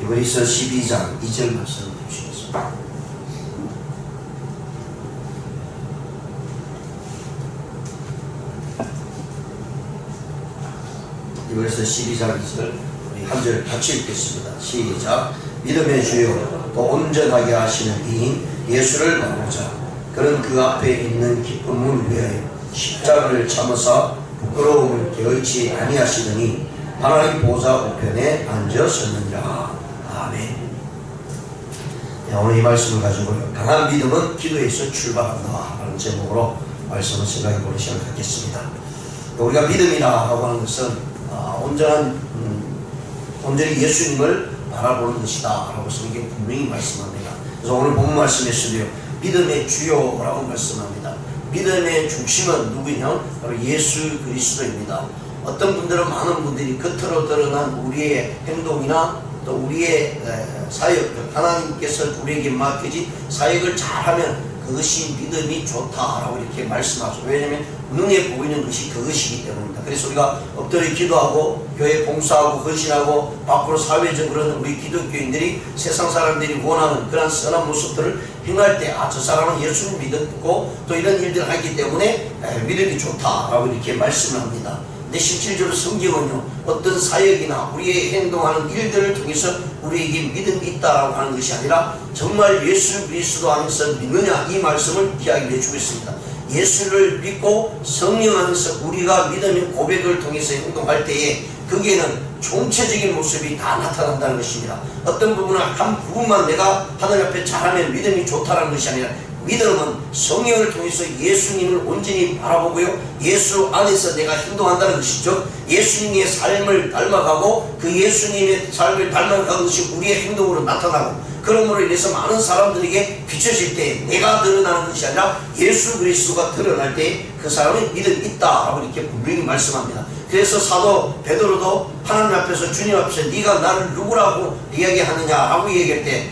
히브리서 12장 2절 말씀 주시겠습니다. 히브리서 12장 2절 우리 한 절 같이 읽겠습니다. 시작. 믿음의 주요 또 온전하게 하시는 이인 예수를 바라보자. 그는 그 앞에 있는 기쁨을 위하여 십자가를 참으사 부끄러움을 개의치 아니하시더니 하나님 보좌 우편에 앉으셨느니라. 아멘. 오늘 이 말씀을 가지고 강한 믿음은 기도에서 출발한다 라는 제목으로 말씀을 생각해 보는 시간을 갖겠습니다. 우리가 믿음이라고 하는 것은 온전히 예수님을 바라보는 것이다 라고 성경이 분명히 말씀합니다. 그래서 오늘 본 말씀에서도요, 믿음의 주요라고 말씀합니다. 믿음의 중심은 누구냐? 바로 예수 그리스도입니다. 어떤 분들은, 많은 분들이 겉으로 드러난 우리의 행동이나 또 우리의 사역, 하나님께서 우리에게 맡겨진 사역을 잘하면 그것이 믿음이 좋다라고 이렇게 말씀하죠. 왜냐하면 눈에 보이는 것이 그것이기 때문입니다. 그래서 우리가 엎드려 기도하고 교회 봉사하고 헌신하고 밖으로 사회적으로는 우리 기독교인들이 세상 사람들이 원하는 그런 선한 모습들을 행할 때, 저 사람은 예수를 믿었고 또 이런 일들을 하기 때문에 믿음이 좋다라고 이렇게 말씀을 합니다. 근데 실질적으로 성경은요, 어떤 사역이나 우리의 행동하는 일들을 통해서 우리에게 믿음이 있다라고 하는 것이 아니라 정말 예수 그리스도 안에서 믿느냐, 이 말씀을 이야기해 주고 있습니다. 예수를 믿고 성령 안에서 우리가 믿음의 고백을 통해서 행동할 때에 거기에는 총체적인 모습이 다 나타난다는 것입니다. 어떤 부분은 한 부분만 내가 하나님 앞에 잘하면 믿음이 좋다는 것이 아니라, 믿음은 성령을 통해서 예수님을 온전히 바라보고요, 예수 안에서 내가 행동한다는 것이죠. 예수님의 삶을 닮아가고 그 예수님의 삶을 닮아가는 것이 우리의 행동으로 나타나고, 그러므로 인해서 많은 사람들에게 비춰질 때 내가 드러나는 것이 아니라 예수 그리스도가 드러날 때 그 사람이 믿음이 있다라고 이렇게 분명히 말씀합니다. 그래서 사도 베드로도 하나님 앞에서, 주님 앞에서 네가 나를 누구라고 이야기하느냐라고 얘기할 때,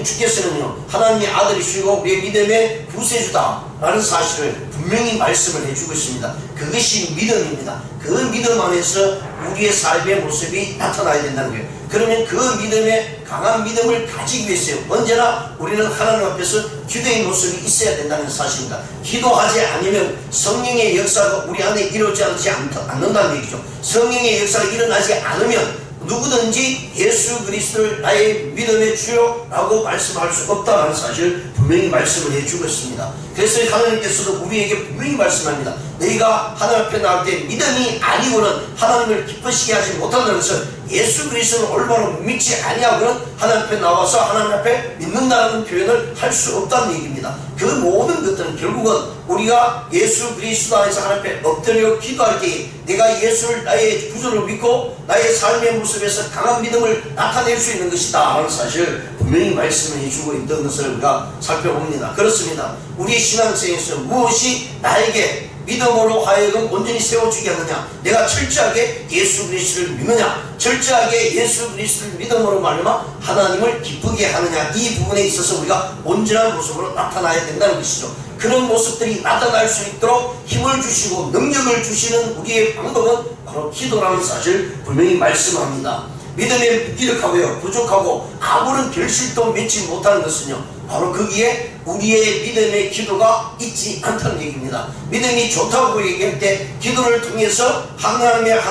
주께서는요 하나님의 아들이시고 우리의 믿음의 구세주다라는 사실을 분명히 말씀을 해주고 있습니다. 그것이 믿음입니다. 그 믿음 안에서 우리의 삶의 모습이 나타나야 된다는 거예요. 그러면 그 믿음의 강한 믿음을 가지기 위해서요, 언제나 우리는 하나님 앞에서 기도의 모습이 있어야 된다는 사실입니다. 기도하지 않으면 성령의 역사가 우리 안에 이루어지지 않는다는 얘기죠. 성령의 역사가 일어나지 않으면 누구든지 예수 그리스도를 나의 믿음의 주요라고 말씀할 수 없다는 사실을 분명히 말씀을 해주고 있습니다. 그래서 하나님께서도 우리에게 분명히 말씀합니다. 너희가 하나님 앞에 나올 때 믿음이 아니고는 하나님을 기쁘시게 하지 못한다는 것은, 예수 그리스도를 올바로 믿지 아니하고는 하나님 앞에 나와서 하나님 앞에 믿는다는 표현을 할 수 없다는 얘기입니다. 그 모든 것들은 결국은 우리가 예수 그리스도 안에서 하나님 앞에 엎드려 기도할 때 내가 예수를 나의 구주로 믿고 나의 삶의 모습에서 강한 믿음을 나타낼 수 있는 것이다 하는 사실을 분명히 말씀을 해주고 있던 것을 우리가 살펴봅니다. 그렇습니다. 우리 신앙생에서 무엇이 나에게 믿음으로 하여금 온전히 세워주게 하느냐, 내가 철저하게 예수 그리스도를 믿느냐, 철저하게 예수 그리스도를 믿음으로 말미암아 하나님을 기쁘게 하느냐, 이 부분에 있어서 우리가 온전한 모습으로 나타나야 된다는 것이죠. 그런 모습들이 나타날 수 있도록 힘을 주시고 능력을 주시는 우리의 방법은 바로 기도라는 사실을 분명히 말씀합니다. 믿음에 무기력하고요, 부족하고 아무런 결실도 맺지 못하는 것은요, 바로 거기에 우리의 믿음의 기도가 있지 않다는 얘기입니다. 믿음이 좋다고 얘기할 때 기도를 통해서 하나님을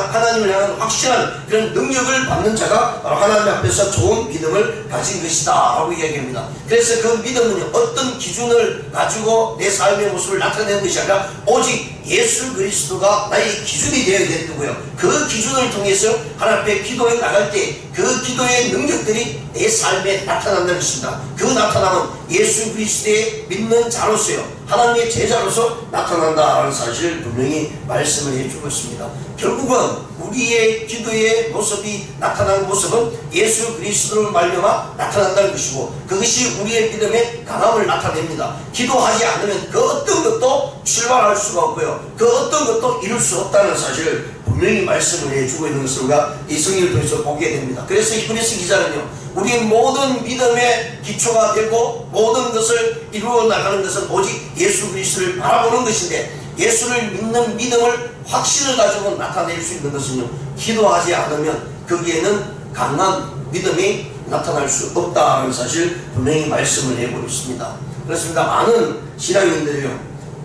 향한 확실한 그런 능력을 받는 자가 바로 하나님 앞에서 좋은 믿음을 가진 것이다 라고 이야기합니다. 그래서 그 믿음은 어떤 기준을 가지고 내 삶의 모습을 나타내는 것이 아니라 오직 예수 그리스도가 나의 기준이 되어야 되는 거고요. 그 기준을 통해서 하나님 앞에 기도해 나갈 때 그 기도의 능력들이 내 삶에 나타난다는 것입니다. 그 나타남은 예수 그리스도의 믿는 자로서요, 하나님의 제자로서 나타난다라는 사실을 분명히 말씀을 해주고 있습니다. 결국은 우리의 기도의 모습이 나타나는 모습은 예수 그리스도를 말미암아 나타난다는 것이고, 그것이 우리의 믿음의 강함을 나타냅니다. 기도하지 않으면 그 어떤 것도 출발할 수가 없고요, 그 어떤 것도 이룰 수 없다는 사실을 분명히 말씀을 해주고 있는 것을 우리가 이 성경을 통해서 보게 됩니다. 그래서 히브리서 기자는요, 우리의 모든 믿음의 기초가 되고 모든 것을 이루어 나가는 것은 오직 예수 그리스도를 바라보는 것인데, 예수를 믿는 믿음을 확신을 가지고 나타낼 수 있는 것은요, 기도하지 않으면 거기에는 강한 믿음이 나타날 수 없다는 사실 분명히 말씀을 해보고 있습니다. 그렇습니다. 많은 신앙인들이요,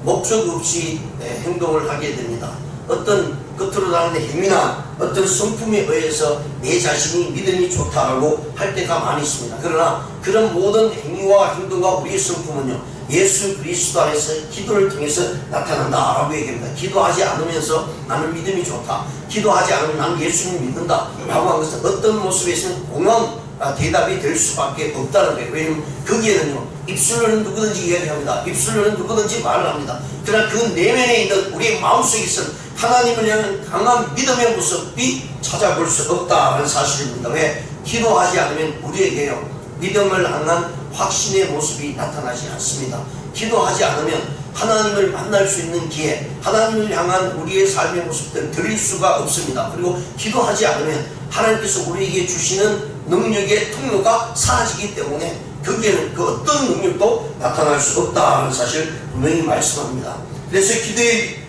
목적 없이 행동을 하게 됩니다. 어떤 겉으로 나오는 행위나 어떤 성품에 의해서 내 자신이 믿음이 좋다라고 할 때가 많이 있습니다. 그러나 그런 모든 행위와 행동과 우리의 성품은요, 예수 그리스도 안에서 기도를 통해서 나타난다라고 얘기합니다. 기도하지 않으면서 나는 믿음이 좋다, 기도하지 않으면 나는 예수님 믿는다 라고 한 것은 어떤 모습에서는 공허한 대답이 될 수밖에 없다는 거예요. 왜냐하면 거기에는요, 입술로는 누구든지 이야기합니다. 입술로는 누구든지 말을 합니다. 그러나 그 내면에 있는 우리의 마음속에 있는 하나님을 향한 강한 믿음의 모습이 찾아볼 수 없다는 사실입니다. 왜? 기도하지 않으면 우리에게요, 믿음을 향한 확신의 모습이 나타나지 않습니다. 기도하지 않으면 하나님을 만날 수 있는 기회, 하나님을 향한 우리의 삶의 모습들을 드릴 수가 없습니다. 그리고 기도하지 않으면 하나님께서 우리에게 주시는 능력의 통로가 사라지기 때문에 거기에는 그 어떤 능력도 나타날 수 없다는 사실 분명히 말씀합니다. 그래서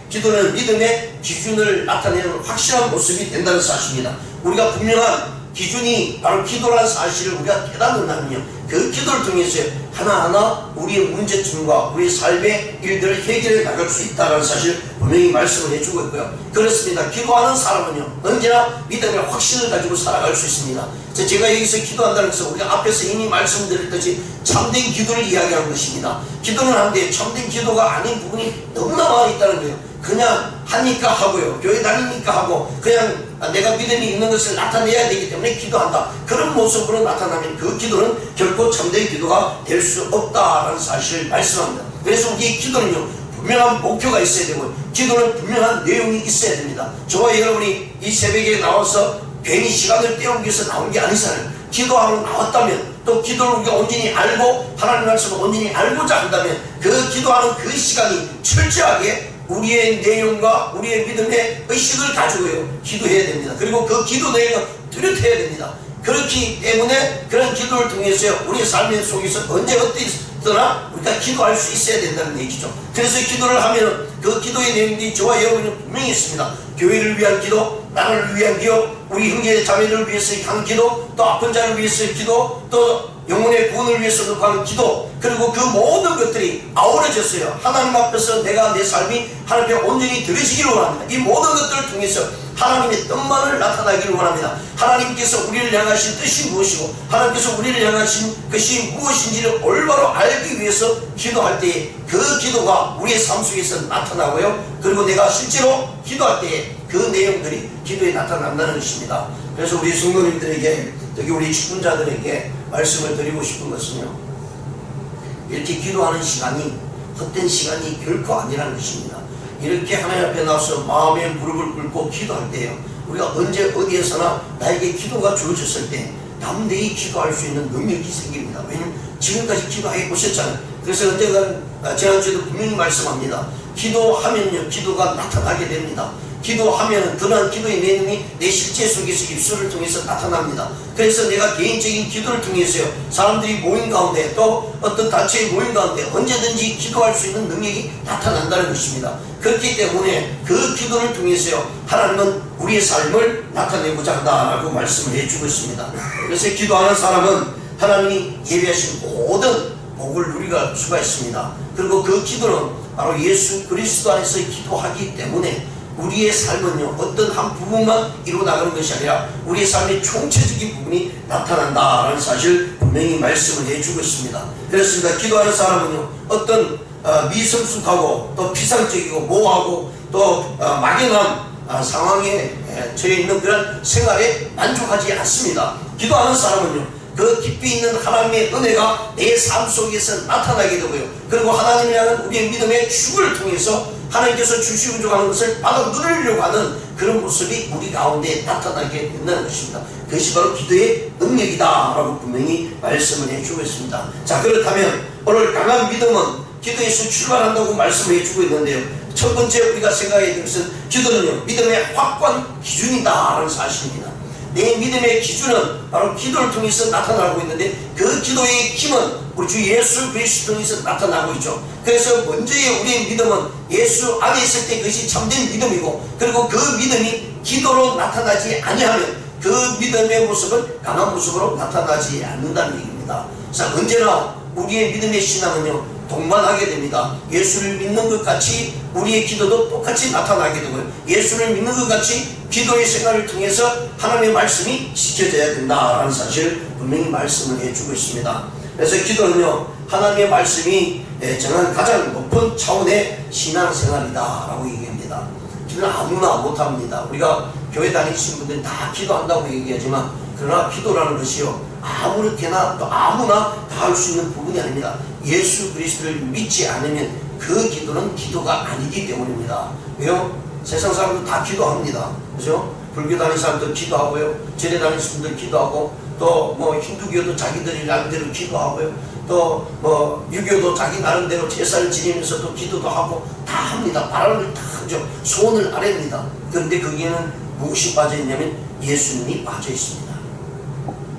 기도는 믿음의 기준을 나타내는 확실한 모습이 된다는 사실입니다. 우리가 분명한 기준이 바로 기도라는 사실을 우리가 깨닫는다면요, 그 기도를 통해서 하나하나 우리의 문제점과 우리의 삶의 일들을 해결해 나갈 수 있다는 사실 분명히 말씀을 해주고 있고요. 그렇습니다. 기도하는 사람은요, 언제나 믿음의 확신을 가지고 살아갈 수 있습니다. 제가 여기서 기도한다는 것은 우리가 앞에서 이미 말씀드렸듯이 참된 기도를 이야기하는 것입니다. 기도는 한데 참된 기도가 아닌 부분이 너무나 많이 있다는 거예요. 그냥 하니까 하고요, 교회 다니니까 하고, 그냥 내가 믿음이 있는 것을 나타내야 되기 때문에 기도한다, 그런 모습으로 나타나면 그 기도는 결코 참된 기도가 될 수 없다라는 사실을 말씀합니다. 그래서 우리의 기도는요, 분명한 목표가 있어야 되고, 기도는 분명한 내용이 있어야 됩니다. 저와 여러분이 이 새벽에 나와서 괜히 시간을 때우기 위해서 나온 게 아니잖아요. 기도하러 나왔다면, 또 기도를 우리가 온전히 알고 하나님 말씀을 온전히 알고자 한다면 그 기도하는 그 시간이 철저하게 우리의 내용과 우리의 믿음의 의식을 가지고요, 기도해야 됩니다. 그리고 그 기도 내용을 뚜렷해야 됩니다. 그렇기 때문에 그런 기도를 통해서 우리의 삶의 속에서 언제 어디서나 우리가 기도할 수 있어야 된다는 얘기죠. 그래서 기도를 하면 그 기도의 내용들이 저와 여러분은 분명히 있습니다. 교회를 위한 기도, 나라를 위한 기도, 우리 형제 자매들을 위해서 한 기도, 또 아픈 자를 위해서의 기도, 또 영혼의 구원을 위해서 하는 기도, 그리고 그 모든 것들이 아우러졌어요. 하나님 앞에서 내가 내 삶이 하나님 앞에 온전히 드려지기를 원합니다. 이 모든 것들을 통해서 하나님의 뜻만을 나타나기를 원합니다. 하나님께서 우리를 향하신 뜻이 무엇이고 하나님께서 우리를 향하신 것이 무엇인지를 올바로 알기 위해서 기도할 때에 그 기도가 우리의 삶 속에서 나타나고요, 그리고 내가 실제로 기도할 때에 그 내용들이 기도에 나타난다는 것입니다. 그래서 우리 성도님들에게, 특히 우리 직분자들에게 말씀을 드리고 싶은 것은요, 이렇게 기도하는 시간이 헛된 시간이 결코 아니라는 것입니다. 이렇게 하나님 앞에 나와서 마음의 무릎을 꿇고 기도할 때요, 우리가 언제 어디에서나 나에게 기도가 주어졌을 때 담대히 기도할 수 있는 능력이 생깁니다. 왜냐하면 지금까지 기도해 보셨잖아요. 그래서 언젠가 지난주에도 분명히 말씀합니다. 기도하면요, 기도가 나타나게 됩니다. 기도하면 그러한 기도의 내용이 내 실제 속에서 입술을 통해서 나타납니다. 그래서 내가 개인적인 기도를 통해서요, 사람들이 모인 가운데 또 어떤 단체의 모인 가운데 언제든지 기도할 수 있는 능력이 나타난다는 것입니다. 그렇기 때문에 그 기도를 통해서요, 하나님은 우리의 삶을 나타내고자 한다라고 말씀을 해주고 있습니다. 그래서 기도하는 사람은 하나님이 예비하신 모든 복을 누리갈 수가 있습니다. 그리고 그 기도는 바로 예수 그리스도 안에서 기도하기 때문에 우리의 삶은요, 어떤 한 부분만 이루어나가는 것이 아니라 우리의 삶의 총체적인 부분이 나타난다라는 사실 분명히 말씀을 해주고 있습니다. 그렇습니다. 기도하는 사람은요, 어떤 미성숙하고 또 피상적이고 모호하고 또 막연한 상황에 처해 있는 그런 생활에 만족하지 않습니다. 기도하는 사람은요, 그 깊이 있는 하나님의 은혜가 내 삶 속에서 나타나게 되고요, 그리고 하나님을 향한 우리의 믿음의 축을 통해서 하나님께서 주시고 주가는 것을 받아 누리려고 하는 그런 모습이 우리 가운데 나타나게 된다는 것입니다. 그것이 바로 기도의 능력이다 라고 분명히 말씀을 해주고 있습니다. 자, 그렇다면 오늘 강한 믿음은 기도에서 출발한다고 말씀을 해주고 있는데요, 첫 번째 우리가 생각해야 될 것은 기도는요, 믿음의 확고한 기준이다 라는 사실입니다. 내 믿음의 기준은 바로 기도를 통해서 나타나고 있는데, 그 기도의 힘은 우리 주 예수 그리스도 통해서 나타나고 있죠. 그래서 먼저의 우리의 믿음은 예수 안에 있을 때 그것이 참된 믿음이고, 그리고 그 믿음이 기도로 나타나지 아니하면 그 믿음의 모습은 강한 모습으로 나타나지 않는다는 얘기입니다. 자, 언제나 우리의 믿음의 신앙은요 동반하게 됩니다. 예수를 믿는 것 같이 우리의 기도도 똑같이 나타나게 되고요. 예수를 믿는 것 같이 기도의 생활을 통해서 하나님의 말씀이 지켜져야 된다라는 사실을 분명히 말씀을 해주고 있습니다. 그래서 기도는요 하나님의 말씀이 정한 가장 높은 차원의 신앙생활이다 라고 얘기합니다. 기도는 아무나 못합니다. 우리가 교회 다니시는 분들이 다 기도한다고 얘기하지만 그러나 기도라는 것이요 아무렇게나 또 아무나 다 할 수 있는 부분이 아닙니다. 예수 그리스도를 믿지 않으면 그 기도는 기도가 아니기 때문입니다. 왜요? 세상 사람들 다 기도합니다. 그죠? 불교 다니는 사람들 기도하고요, 제례 다니는 분들 기도하고, 또 뭐 힌두교도 자기들이 나름대로 기도하고요, 또 뭐 유교도 자기 나름대로 제사를 지내면서 또 기도도 하고 다 합니다. 바람을 다 하죠. 소원을 아랩니다. 그런데 거기에는 무엇이 빠져 있냐면 예수님이 빠져 있습니다.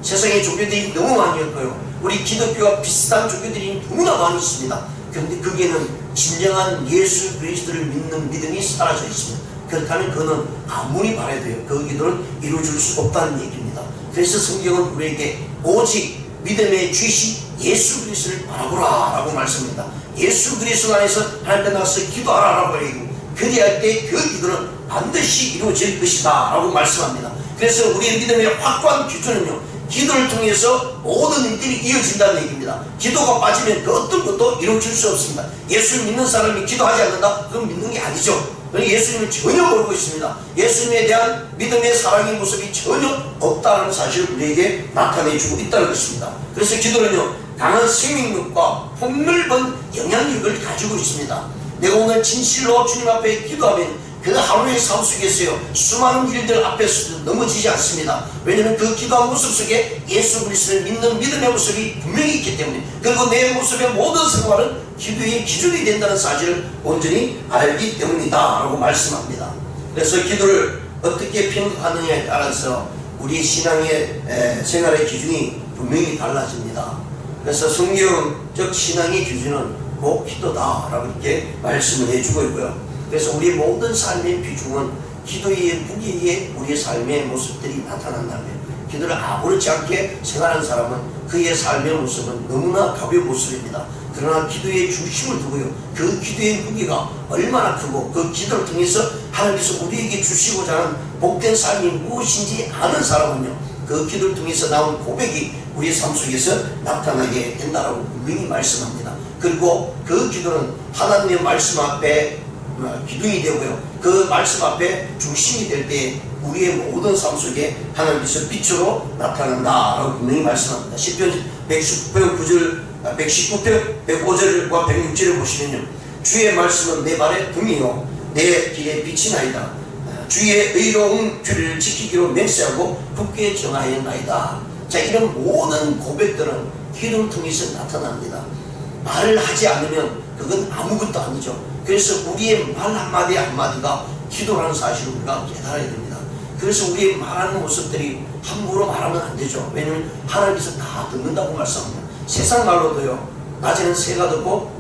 세상에 종교들이 너무 많이 있고요, 우리 기독교와 비슷한 종교들이 너무나 많이 있습니다. 그런데 거기에는 진정한 예수 그리스도를 믿는 믿음이 사라져 있습니다. 그렇다면 그는 아무리 바라도 그 기도는 이루어질 수 없다는 얘기입니다. 그래서 성경은 우리에게 오직 믿음의 주이신 예수 그리스도를 바라보라 라고 말씀합니다. 예수 그리스도 안에서 하나님 나와서 기도하라 라고 얘기하고, 그리할 때 그 기도는 반드시 이루어질 것이다 라고 말씀합니다. 그래서 우리의 믿음의 확고한 기준은요 기도를 통해서 모든 일들이 이어진다는 얘기입니다. 기도가 빠지면 그 어떤 것도 이루어질 수 없습니다. 예수를 믿는 사람이 기도하지 않는다? 그건 믿는 게 아니죠. 예수님을 전혀 모르고 있습니다. 예수님에 대한 믿음의 사랑의 모습이 전혀 없다는 사실을 우리에게 나타내주고 있다는 것입니다. 그래서 기도는요 강한 생명력과 폭넓은 영향력을 가지고 있습니다. 내가 오늘 진실로 주님 앞에 기도하면 그 하루의 삶 속에서요 수많은 일들 앞에서도 넘어지지 않습니다. 왜냐하면 그 기도한 모습 속에 예수 그리스도를 믿는 믿음의 모습이 분명히 있기 때문에, 그리고 내 모습의 모든 생활은 기도의 기준이 된다는 사실을 온전히 알기 때문이다 라고 말씀합니다. 그래서 기도를 어떻게 평가하느냐에 따라서 우리 신앙의 생활의 기준이 분명히 달라집니다. 그래서 성경적 신앙의 기준은 꼭 기도다 라고 이렇게 말씀을 해주고 있고요. 그래서 우리의 모든 삶의 비중은 기도의 무게에 우리의 삶의 모습들이 나타난다면, 기도를 아무렇지 않게 생활하는 사람은 그의 삶의 모습은 너무나 가벼운 모습입니다. 그러나 기도의 중심을 두고요 그 기도의 무게가 얼마나 크고 그 기도를 통해서 하나님께서 우리에게 주시고자 하는 복된 삶이 무엇인지 아는 사람은요 그 기도를 통해서 나온 고백이 우리의 삶 속에서 나타나게 된다라고 분명히 말씀합니다. 그리고 그 기도는 하나님의 말씀 앞에 기둥이 되고요 그 말씀 앞에 중심이 될 때 우리의 모든 삶 속에 하나님께서 빛으로 나타난다라고 분명히 말씀합니다. 시편 119편 105절과 106절을 보시면요 주의 말씀은 내 발의 등이요 내 길의 빛이 나이다. 주의 의로운 길을 지키기로 맹세하고 굳게 정하였나이다. 자, 이런 모든 고백들은 기도를 통해서 나타납니다. 말을 하지 않으면 그건 아무것도 아니죠. 그래서 우리의 말 한마디 한마디가 기도라는 사실을 우리가 깨달아야 됩니다. 그래서 우리의 말하는 모습들이 함부로 말하면 안 되죠. 왜냐하면 하나님께서 다 듣는다고 말씀합니다. 세상 말로도요 낮에는 새가 듣고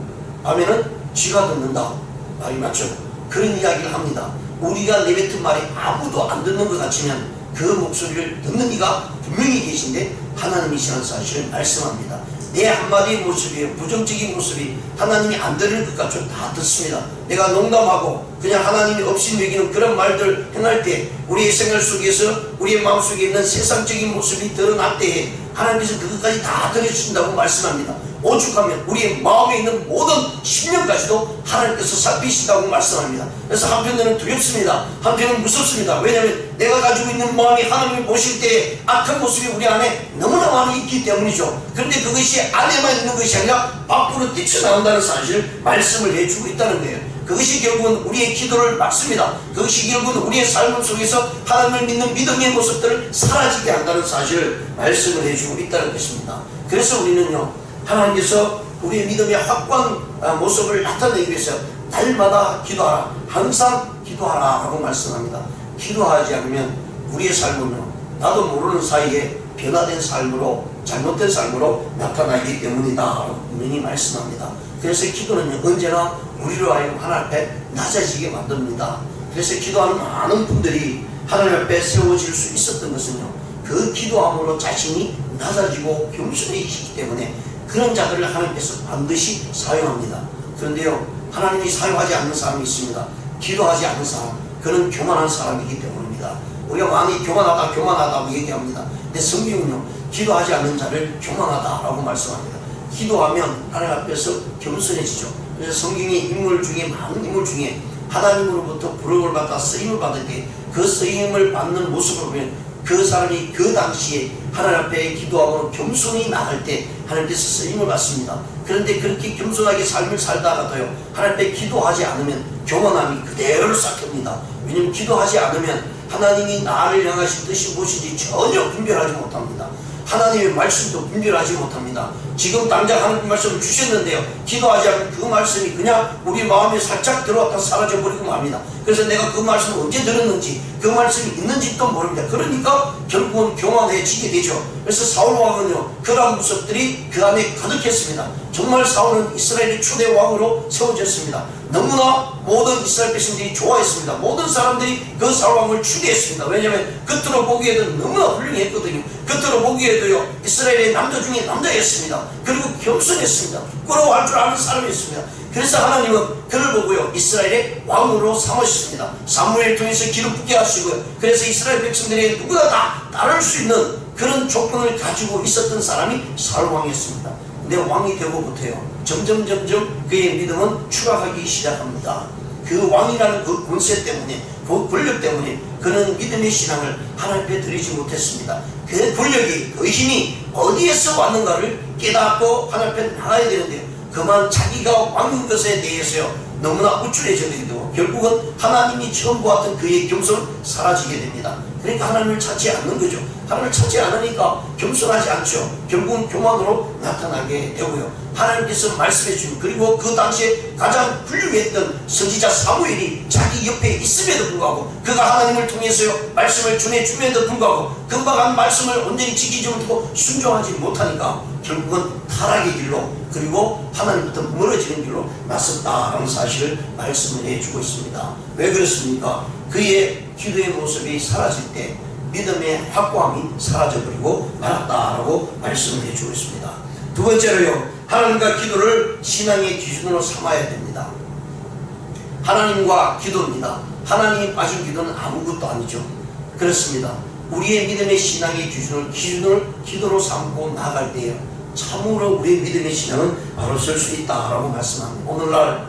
밤에는 쥐가 듣는다 말이 맞죠. 그런 이야기를 합니다. 우리가 내뱉은 말이 아무도 안 듣는 것 같으면 그 목소리를 듣는 이가 분명히 계신데 하나님이시라는 사실을 말씀합니다. 내 한마디의 모습이 부정적인 모습이 하나님이 안 들을 것 같죠. 다 듣습니다. 내가 농담하고 그냥 하나님이 없이 먹이는 그런 말들 행할 때 우리의 생활 속에서 우리의 마음속에 있는 세상적인 모습이 드러날 때에 하나님께서 그것까지 다 들으신다고 말씀합니다. 오죽하면 우리의 마음에 있는 모든 심령까지도 하나님께서 살피신다고 말씀합니다. 그래서 한편으로는 두렵습니다. 한편은 무섭습니다. 왜냐하면 내가 가지고 있는 마음이 하나님이 보실 때에 악한 모습이 우리 안에 너무나 많이 있기 때문이죠. 그런데 그것이 안에만 있는 것이 아니라 밖으로 뛰쳐나온다는 사실을 말씀을 해주고 있다는 거예요. 그것이 결국은 우리의 기도를 막습니다. 그것이 결국은 우리의 삶 속에서 하나님을 믿는 믿음의 모습들을 사라지게 한다는 사실을 말씀을 해주고 있다는 것입니다. 그래서 우리는요 하나님께서 우리의 믿음의 확고한 모습을 나타내기 위해서 날마다 기도하라, 항상 기도하라 라고 말씀합니다. 기도하지 않으면 우리의 삶은요 나도 모르는 사이에 변화된 삶으로, 잘못된 삶으로 나타나기 때문이다 라고 분명히 말씀합니다. 그래서 기도는요 언제나 우리로 하여금 하나님 앞에 낮아지게 만듭니다. 그래서 기도하는 많은 분들이 하나님 앞에 세워질 수 있었던 것은요, 그 기도함으로 자신이 낮아지고 겸손해지기 때문에 그런 자들을 하나님께서 반드시 사용합니다. 그런데요, 하나님이 사용하지 않는 사람이 있습니다. 기도하지 않는 사람, 그는 교만한 사람이기 때문입니다. 우리가 많이 교만하다고 얘기합니다. 근데 성경은요, 기도하지 않는 자를 교만하다라고 말씀합니다. 기도하면 하나님 앞에서 겸손해지죠. 그래서 성경의 인물 중에, 많은 인물 중에 하나님으로부터 부름을 받아 쓰임을 받을 때 그 쓰임을 받는 모습을 보면 그 사람이 그 당시에 하나님 앞에 기도하고 겸손히 나갈 때 하나님께서 쓰임을 받습니다. 그런데 그렇게 겸손하게 삶을 살다가도요, 하나님 앞에 기도하지 않으면 교만함이 그대로 싹틉니다. 왜냐하면 기도하지 않으면 하나님이 나를 향하신 뜻이 무엇인지 전혀 분별하지 못합니다. 하나님의 말씀도 분별하지 못합니다. 지금 당장 하나님 말씀을 주셨는데요, 기도하지 않으면 그 말씀이 그냥 우리 마음에 살짝 들어왔다 사라져버리고 맙니다. 그래서 내가 그 말씀을 언제 들었는지, 그 말씀이 있는지도 모릅니다. 그러니까 결국은 교만해지게 되죠. 그래서 사울 왕은요, 그러한 모습들이 그 안에 가득했습니다. 정말 사울은 이스라엘의 초대 왕으로 세워졌습니다. 너무나 모든 이스라엘 백성들이 좋아했습니다. 모든 사람들이 그 사울 왕을 추대했습니다. 왜냐하면 겉으로 보기에도 너무나 훌륭했거든요. 겉으로 보기에도요, 이스라엘의 남자 중에 남자였습니다. 그리고 겸손했습니다. 부끄러워할 줄 아는 사람이었습니다. 그래서 하나님은 그를 보고요, 이스라엘의 왕으로 삼으셨습니다. 사무엘을 통해서 기름 붓게 하시고요, 그래서 이스라엘 백성들에게 누구나 다 따를 수 있는 그런 조건을 가지고 있었던 사람이 사울 왕이었습니다. 근데 왕이 되고부터요, 점점 그의 믿음은 추락하기 시작합니다. 그 왕이라는 그 권세 때문에, 그 권력 때문에 그는 믿음의 신앙을 하나님 앞에 드리지 못했습니다. 그 권력이, 그 힘이 어디에서 왔는가를 깨닫고 하나님 앞에 나가야 되는데요, 그만 자기가 왕인 것에 대해서요, 너무나 우쭐해지게 되고 결국은 하나님이 처음 보았던 그의 겸손은 사라지게 됩니다. 그러니까 하나님을 찾지 않는 거죠. 하나님을 찾지 않으니까 겸손하지 않죠. 결국은 교만으로 나타나게 되고요. 하나님께서 말씀해 주신, 그리고 그 당시에 가장 훌륭했던 선지자 사무엘이 자기 옆에 있음에도 불구하고, 그가 하나님을 통해서요 말씀을 전해줌에도 불구하고 금방한 말씀을 온전히 지키지 못하고 순종하지 못하니까 결국은 타락의 길로, 그리고 하나님부터 멀어지는 길로 나섰다라는 사실을 말씀을 해주고 있습니다. 왜 그렇습니까? 그의 기도의 모습이 사라질 때 믿음의 확고함이 사라져버리고 말았다라고 말씀을 해주고 있습니다. 두 번째로요, 하나님과 기도를 신앙의 기준으로 삼아야 됩니다. 하나님과 기도입니다. 하나님이 빠진 기도는 아무것도 아니죠. 그렇습니다. 우리의 믿음의 신앙의 기준을 기도로 삼고 나갈 때요, 참으로 우리의 믿음의 신앙은 바로 설 수 있다라고 말씀합니다. 오늘날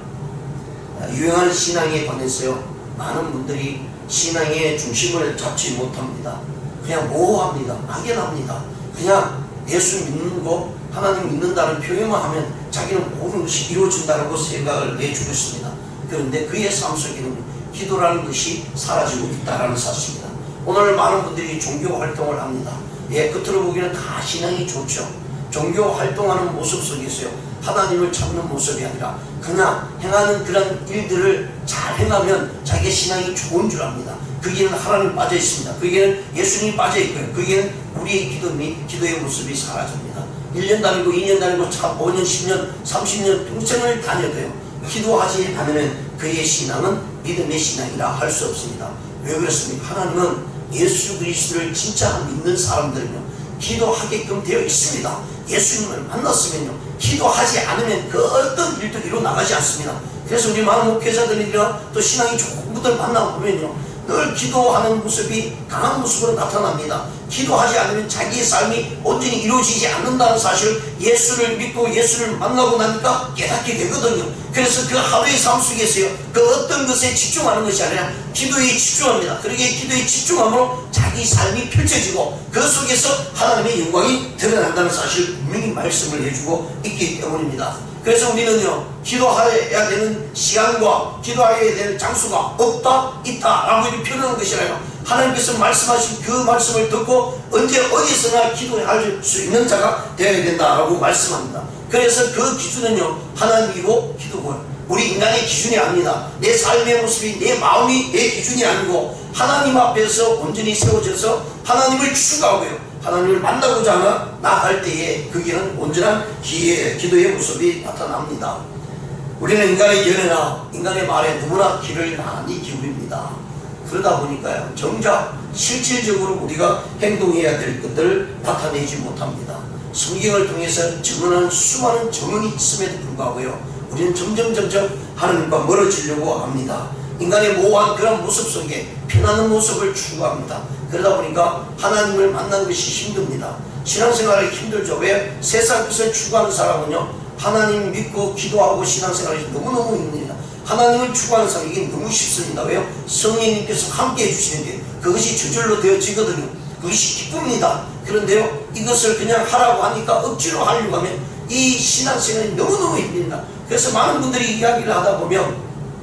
유행하는 신앙에 관해서요, 많은 분들이 신앙의 중심을 잡지 못합니다. 그냥 모호합니다. 막연합니다. 그냥 예수 믿는 거, 하나님 믿는다는 표현만 하면 자기는 모든 것이 이루어진다고 생각을 내주고 있습니다. 그런데 그의 삶 속에는 기도라는 것이 사라지고 있다는 사실입니다. 오늘 많은 분들이 종교 활동을 합니다. 예, 겉으로 보기에는 다 신앙이 좋죠. 종교 활동하는 모습 속에서요, 하나님을 찾는 모습이 아니라 그냥 행하는 그런 일들을 잘 행하면 자기의 신앙이 좋은 줄 압니다. 거기에는 하나님 빠져 있습니다. 거기에는 예수님이 빠져 있고요. 거기에는 우리의 기도의 모습이 사라집니다. 1년 다니고 2년 다니고 5년, 10년, 30년 평생을 다녀도요, 기도하지 않으면 그의 신앙은 믿음의 신앙이라 할 수 없습니다. 왜 그렇습니까? 하나님은 예수 그리스도를 진짜 믿는 사람들은요, 기도하게끔 되어 있습니다. 예수님을 만났으면요, 기도하지 않으면 그 어떤 일도 이루어나가지 않습니다. 그래서 우리 많은 목회자들이나 또 신앙이 좋은 분들 만나보면요, 늘 기도하는 모습이 강한 모습으로 나타납니다. 기도하지 않으면 자기의 삶이 온전히 이루어지지 않는다는 사실을 예수를 믿고 예수를 만나고 나니까 깨닫게 되거든요. 그래서 그 하루의 삶 속에서요, 그 어떤 것에 집중하는 것이 아니라 기도에 집중합니다. 그러기에 기도에 집중함으로 자기 삶이 펼쳐지고 그 속에서 하나님의 영광이 드러난다는 사실을 분명히 말씀을 해주고 있기 때문입니다. 그래서 우리는요, 기도해야 되는 시간과 기도해야 되는 장소가 없다, 있다 라고 이렇게 표현하는 것이 아니라 하나님께서 말씀하신 그 말씀을 듣고 언제 어디서나 기도할 수 있는 자가 되어야 된다라고 말씀합니다. 그래서 그 기준은요, 하나님이고 기도고요, 우리 인간의 기준이 아닙니다. 내 삶의 모습이, 내 마음이 내 기준이 아니고 하나님 앞에서 온전히 세워져서 하나님을 추구하고요, 하나님을 만나고자 나갈 때에 거기에는 온전한 기도의 모습이 나타납니다. 우리는 인간의 연애나 인간의 말에 너무나 귀를 많이 기울입니다. 그러다 보니까요, 정작 실질적으로 우리가 행동해야 될 것들을 나타내지 못합니다. 성경을 통해서 증언하는 수많은 증언이 있음에도 불구하고요, 우리는 점점 하나님과 멀어지려고 합니다. 인간의 모호한 그런 모습 속에 변하는 모습을 추구합니다. 그러다 보니까 하나님을 만나는 것이 힘듭니다. 신앙생활이 힘들죠. 왜? 세상 것을 추구하는 사람은요, 하나님 믿고 기도하고 신앙생활이 너무너무 힘듭니다. 하나님을 추구하는 사람, 이게 너무 쉽습니다. 왜요? 성령님께서 함께 해주시는데 그것이 저절로 되어지거든요. 그것이 기쁩니다. 그런데요, 이것을 그냥 하라고 하니까 억지로 하려고 하면 이 신앙생활이 너무너무 힘듭니다. 그래서 많은 분들이 이야기를 하다 보면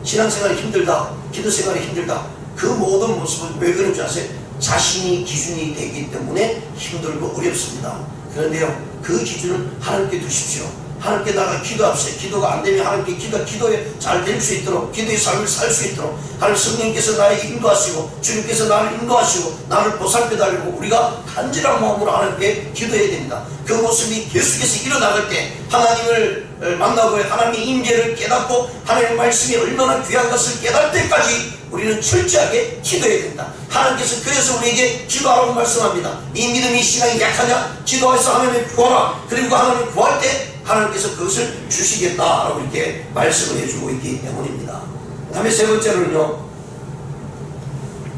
신앙생활이 힘들다, 기도생활이 힘들다, 그 모든 모습은 왜 그런 줄 아세요? 자신이 기준이 되기 때문에 힘들고 어렵습니다. 그런데요, 그 기준을 하나님께 두십시오. 하나님께다가 기도합시다. 기도가 안 되면 하나님께 기도에 잘 될 수 있도록, 기도의 삶을 살 수 있도록 하나님 성령께서 나에게 인도하시고 주님께서 나를 인도하시고 나를 보살펴달라고 우리가 간절한 마음으로 하나님께 기도해야 됩니다. 그 모습이 계속해서 일어나갈 때 하나님을 만나고 하나님의 임재를 깨닫고 하나님의 말씀이 얼마나 귀한 것을 깨달을 때까지 우리는 철저하게 기도해야 된다. 하나님께서 그래서 우리에게 기도하라고 말씀합니다. 이 믿음이 신앙이 약하냐? 기도해서 하나님을 구하라. 그리고 하나님을 구할 때 하나님께서 그것을 주시겠다라고 이렇게 말씀을 해주고 있기 때문입니다. 그 다음에 세 번째로는요,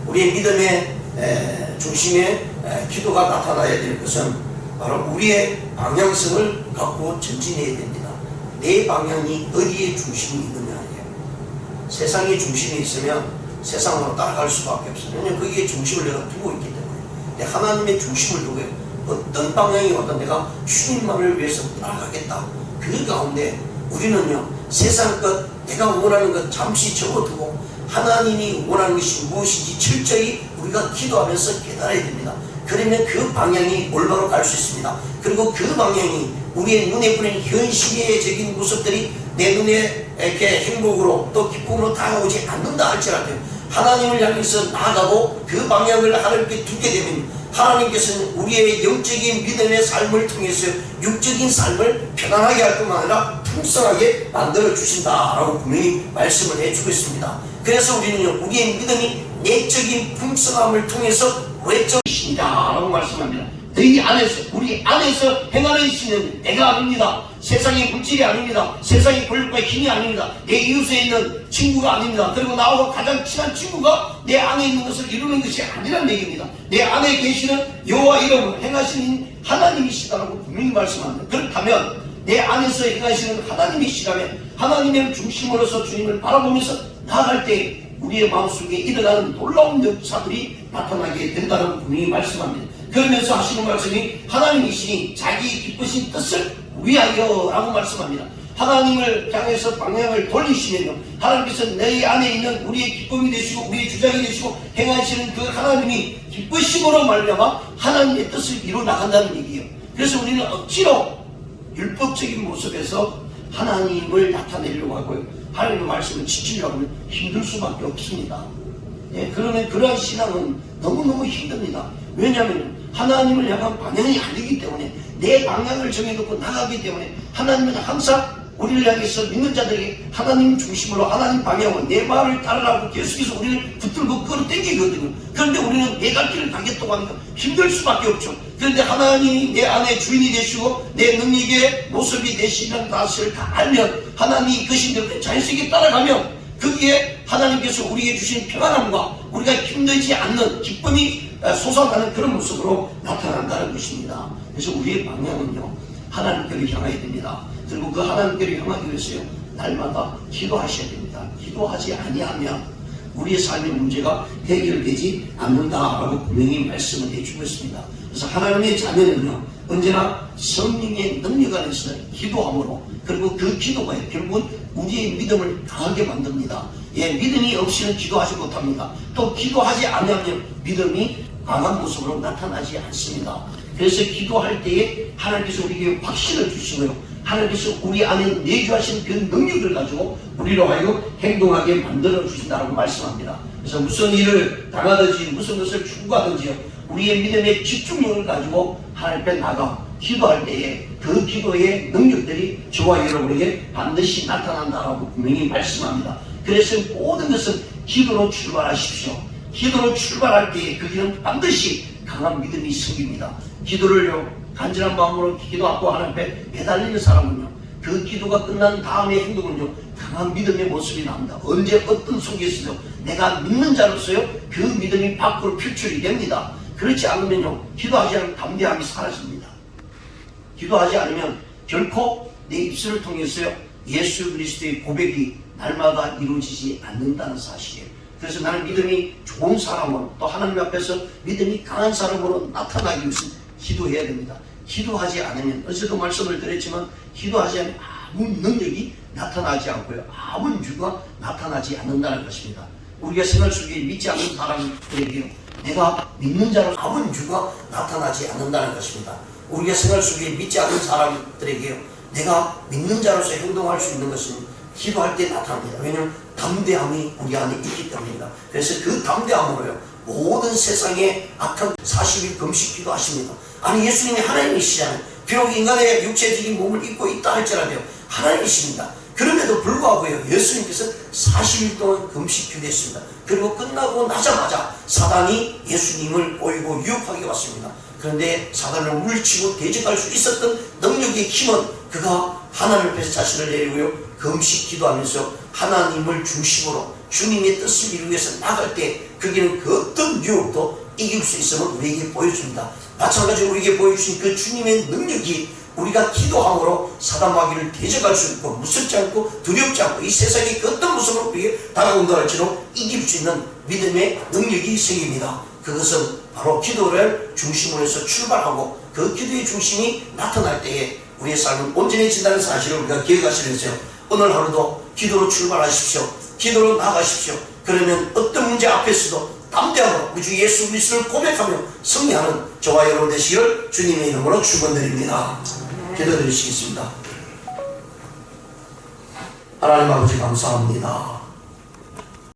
우리의 믿음의 중심에 기도가 나타나야 될 것은 바로 우리의 방향성을 갖고 전진해야 됩니다. 내 방향이 어디에 중심이 있느냐예요. 세상에 중심이 있으면 세상으로 따라갈 수밖에 없어요. 왜냐하면 거기에 중심을 내가 두고 있기 때문에. 하나님의 중심을 두고요, 어떤 방향이 와도 내가 주님만을 위해서 나아가겠다. 그 가운데 우리는요, 세상 것, 내가 원하는 것 잠시 접어두고 하나님이 원하는 것이 무엇인지 철저히 우리가 기도하면서 깨달아야 됩니다. 그러면 그 방향이 올바로 갈 수 있습니다. 그리고 그 방향이 우리의 눈에 보이는 현실적인 모습들이 내 눈에 이렇게 행복으로 또 기쁨으로 다가오지 않는다 할지라도 하나님을 향해서 나아가고 그 방향을 하나님께 두게 되면 하나님께서는 우리의 영적인 믿음의 삶을 통해서 육적인 삶을 편안하게 할 뿐만 아니라 풍성하게 만들어 주신다라고 분명히 말씀을 해주고 있습니다. 그래서 우리는요, 우리의 믿음이 내적인 풍성함을 통해서 외적이십니다 라고 말씀합니다. 너희 안에서, 우리 안에서 행하는 신은 내가 아닙니다. 세상의 물질이 아닙니다. 세상의 권력과 힘이 아닙니다. 내 이웃에 있는 친구가 아닙니다. 그리고 나하고 가장 친한 친구가 내 안에 있는 것을 이루는 것이 아니란 얘기입니다. 내 안에 계시는 여호와 이름을 행하시는 하나님이시다라고 분명히 말씀합니다. 그렇다면 내 안에서 행하시는 하나님이시라면 하나님의 중심으로서 주님을 바라보면서 나아갈 때 우리의 마음속에 일어나는 놀라운 역사들이 나타나게 된다고 분명히 말씀합니다. 그러면서 하시는 말씀이 하나님이시니 자기 기쁘신 뜻을 위하여 라고 말씀합니다. 하나님을 향해서 방향을 돌리시면요, 하나님께서 내 안에 있는 우리의 기쁨이 되시고 우리의 주장이 되시고 행하시는 그 하나님이 기쁘심으로 말미암아 하나님의 뜻을 이루어 나간다는 얘기예요. 그래서 우리는 억지로 율법적인 모습에서 하나님을 나타내려고 하고요, 하나님의 말씀을 지키려고 하면 힘들 수밖에 없습니다. 그러면 그러한 신앙은 너무너무 힘듭니다. 왜냐하면 하나님을 향한 방향이 아니기 때문에, 내 방향을 정해놓고 나가기 때문에 하나님은 항상 우리를 향해서 믿는 자들에게 하나님 중심으로 하나님 방향으로 내 말을 따르라고 계속해서 우리를 붙들고 끌어당기거든요. 그런데 우리는 내 갈 길을 가겠다고 하니까 힘들 수밖에 없죠. 그런데 하나님이 내 안에 주인이 되시고 내 능력의 모습이 되시는 것을 다 알면, 하나님이 이끄신 대로 자연스럽게 따라가면 거기에 하나님께서 우리에게 주신 평안함과 우리가 힘들지 않는 기쁨이 솟아나는 그런 모습으로 나타난다는 것입니다. 그래서 우리의 방향은요, 하나님께로 향해야 됩니다. 그리고 그 하나님께로 향하기 위해서요, 날마다 기도하셔야 됩니다. 기도하지 아니하면 우리의 삶의 문제가 해결되지 않는다라고 분명히 말씀을 해주고 있습니다. 그래서 하나님의 자녀는요, 언제나 성령의 능력 안에서 기도함으로, 그리고 그 기도가 결국은 우리의 믿음을 강하게 만듭니다. 믿음이 없이는 기도하지 못합니다. 또 기도하지 않으면 믿음이 강한 모습으로 나타나지 않습니다. 그래서 기도할 때에 하나님께서 우리에게 확신을 주시고요, 하나님께서 우리 안에 내주하신 그 능력을 가지고 우리로 하여금 행동하게 만들어 주신다고 말씀합니다. 그래서 무슨 일을 당하든지 무슨 것을 추구하든지요, 우리의 믿음의 집중력을 가지고 하나님 앞에 나가 기도할 때에 그 기도의 능력들이 저와 여러분에게 반드시 나타난다라고 분명히 말씀합니다. 그래서 모든 것은 기도로 출발하십시오. 기도로 출발할 때 그 길은 반드시 강한 믿음이 생깁니다. 기도를요, 간절한 마음으로 기도하고 하나님 앞에 매달리는 사람은요, 그 기도가 끝난 다음의 행동은요, 강한 믿음의 모습이 나옵니다. 언제 어떤 속에서도 내가 믿는 자로서요, 그 믿음이 밖으로 표출이 됩니다. 그렇지 않으면요, 기도하지 않으면 담대함이 사라집니다. 기도하지 않으면 결코 내 입술을 통해서요, 예수 그리스도의 고백이 날마다 이루어지지 않는다는 사실이에요. 그래서 나는 믿음이 좋은 사람으로, 또 하나님 앞에서 믿음이 강한 사람으로 나타나기 위해서 기도해야 됩니다. 기도하지 않으면, 어제도 말씀을 드렸지만, 기도하지 않으면 아무 능력이 나타나지 않고요, 아무 유가 나타나지 않는다는 것입니다. 우리가 생활 속에 믿지 않는 사람들에게요, 내가 믿는 자로 아무 유가 나타나지 않는다는 것입니다. 우리가 생활 속에 믿지 않는 사람들에게요, 내가 믿는 자로서 행동할 수 있는 것은 기도할 때 나타납니다. 왜냐하면 담대함이 우리 안에 있기 때문입니다. 그래서 그 담대함으로요, 모든 세상의 악한 40일 금식 기도하십니다. 아니, 예수님이 하나님이시잖아요. 비록 인간의 육체적인 몸을 입고 있다 할지라도 하나님이십니다. 그럼에도 불구하고요, 예수님께서 40일 동안 금식 기도했습니다. 그리고 끝나고 나자마자 사단이 예수님을 꼬이고 유혹하게 왔습니다. 그런데 사단을 물리치고 대적할 수 있었던 능력의 힘은 그가 하나님 앞에서 자신을 내리고요, 금식 기도하면서 하나님을 중심으로 주님의 뜻을 이루기 위해서 나갈 때 그게는 그 어떤 유혹도 이길 수 있음을 우리에게 보여줍니다. 마찬가지로 우리에게 보여주신 그 주님의 능력이 우리가 기도함으로 사단 마귀를 대적할 수 있고, 무섭지 않고 두렵지 않고, 이 세상의 그 어떤 모습으로 우리에게 다가온다 할지라도 이길 수 있는 믿음의 능력이 생깁니다. 그것은 바로 기도를 중심으로 해서 출발하고 그 기도의 중심이 나타날 때에 우리의 삶은 온전해진다는 사실을 우리가 기억하시면서요, 오늘 하루도 기도로 출발하십시오. 기도로 나가십시오. 그러면 어떤 문제 앞에서도 담대함으로 우리 주 예수 그리스도를 고백하며 승리하는 저와 여러분 되시기를 주님의 이름으로 축원드립니다. 기도드리시겠습니다. 하나님 아버지 감사합니다.